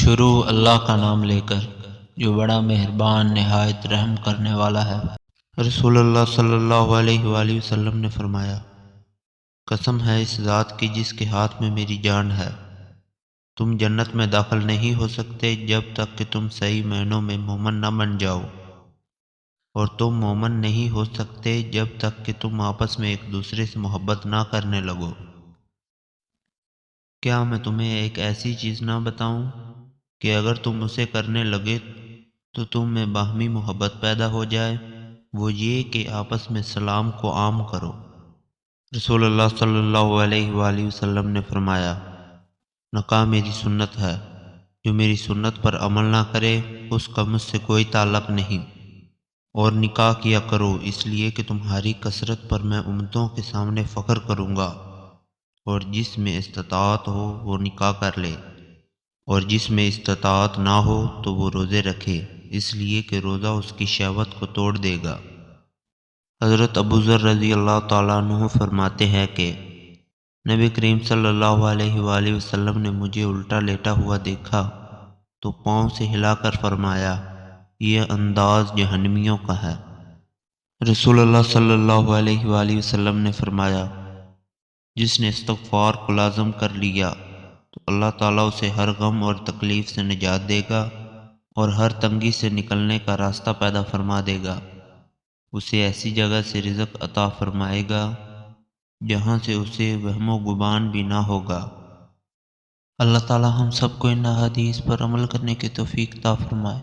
شروع اللہ کا نام لے کر جو بڑا مہربان نہایت رحم کرنے والا ہے۔ رسول اللہ صلی اللہ علیہ وآلہ وسلم نے فرمایا، قسم ہے اس ذات کی جس کے ہاتھ میں میری جان ہے، تم جنت میں داخل نہیں ہو سکتے جب تک کہ تم صحیح معنوں میں مومن نہ بن جاؤ، اور تم مومن نہیں ہو سکتے جب تک کہ تم آپس میں ایک دوسرے سے محبت نہ کرنے لگو۔ کیا میں تمہیں ایک ایسی چیز نہ بتاؤں کہ اگر تم اسے کرنے لگے تو تم میں باہمی محبت پیدا ہو جائے؟ وہ یہ کہ آپس میں سلام کو عام کرو۔ رسول اللہ صلی اللہ علیہ وآلہ وسلم نے فرمایا، نکاح میری سنت ہے، جو میری سنت پر عمل نہ کرے اس کا مجھ سے کوئی تعلق نہیں، اور نکاح کیا کرو اس لیے کہ تمہاری کثرت پر میں امتوں کے سامنے فخر کروں گا، اور جس میں استطاعت ہو وہ نکاح کر لے، اور جس میں استطاعت نہ ہو تو وہ روزے رکھے، اس لیے کہ روزہ اس کی شہوت کو توڑ دے گا۔ حضرت ابو ذر رضی اللہ تعالیٰ عنہ فرماتے ہیں کہ نبی کریم صلی اللہ علیہ وآلہ وسلم نے مجھے الٹا لیٹا ہوا دیکھا تو پاؤں سے ہلا کر فرمایا، یہ انداز جہنمیوں کا ہے۔ رسول اللہ صلی اللہ علیہ وآلہ وسلم نے فرمایا، جس نے استغفار کو لازم کر لیا تو اللہ تعالیٰ اسے ہر غم اور تکلیف سے نجات دے گا اور ہر تنگی سے نکلنے کا راستہ پیدا فرما دے گا، اسے ایسی جگہ سے رزق عطا فرمائے گا جہاں سے اسے وہم و گمان بھی نہ ہوگا۔ اللہ تعالیٰ ہم سب کو ان احادیث پر عمل کرنے کی توفیق عطا فرمائے۔